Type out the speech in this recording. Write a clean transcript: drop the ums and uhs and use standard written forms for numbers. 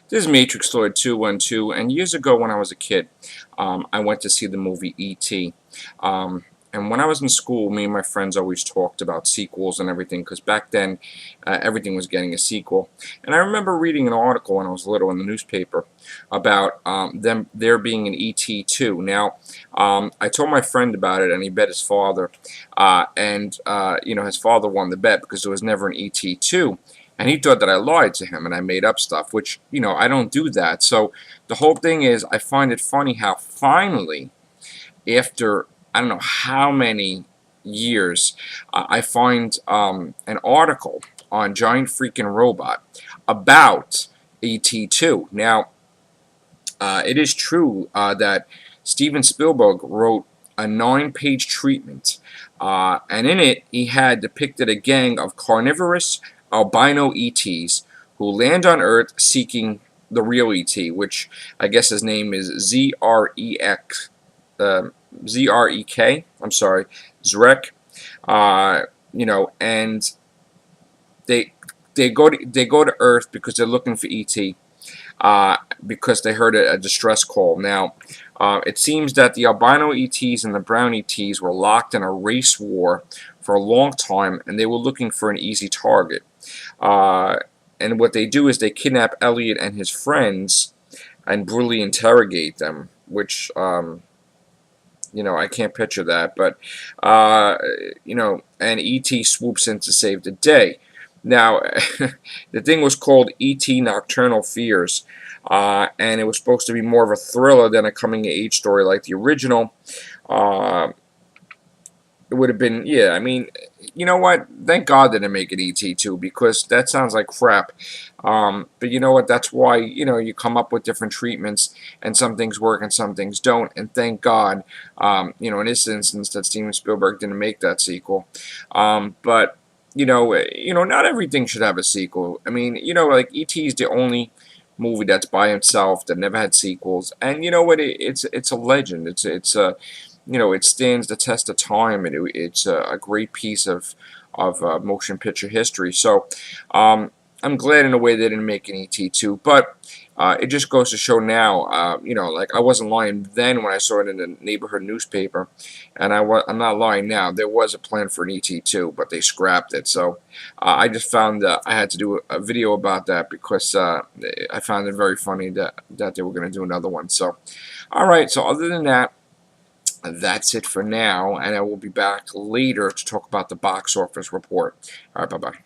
This is Matrix Lord 212, and years ago when I was a kid, I went to see the movie E.T. And when I was in school, me and my friends always talked about sequels and everything, because back then everything was getting a sequel. And I remember reading an article when I was little in the newspaper about there being an E.T. 2. Now, I told my friend about it, and he bet his father, his father won the bet because there was never an E.T. 2. And he thought that I lied to him and I made up stuff, which, I don't do that. So the whole thing is, I find it funny how finally, after I don't know how many years, I find an article on Giant Freaking Robot about ET2. Now, it is true that Steven Spielberg wrote a 9-page treatment, and in it he had depicted a gang of carnivorous albino ETs who land on Earth seeking the real ET, which I guess his name is Zrek. I'm sorry, Zrek. And they go to Earth because they're looking for ET. Because they heard a distress call. Now, it seems that the albino ETs and the brown ETs were locked in a race war for a long time, and they were looking for an easy target. And what they do is they kidnap Elliot and his friends and brutally interrogate them, which, I can't picture that, but, and E.T. swoops in to save the day. Now, the thing was called E.T. Nocturnal Fears, and it was supposed to be more of a thriller than a coming-of-age story like the original. It would have been, yeah, I mean, you know what? Thank God they didn't make it E.T. 2, because that sounds like crap. But you know what? That's why, you come up with different treatments, and some things work and some things don't. And thank God, in this instance, that Steven Spielberg didn't make that sequel. But not everything should have a sequel. I mean, like E.T. is the only movie that's by itself that never had sequels, and you know what? It's a legend. It stands the test of time, and it's a great piece of motion picture history. So, I'm glad in a way they didn't make an ET 2, but it just goes to show now, like I wasn't lying then when I saw it in the neighborhood newspaper, and I'm not lying now. There was a plan for an ET 2, but they scrapped it. So I just found I had to do a video about that because I found it very funny that they were going to do another one. So, all right. So other than that, that's it for now, and I will be back later to talk about the box office report. All right, bye-bye.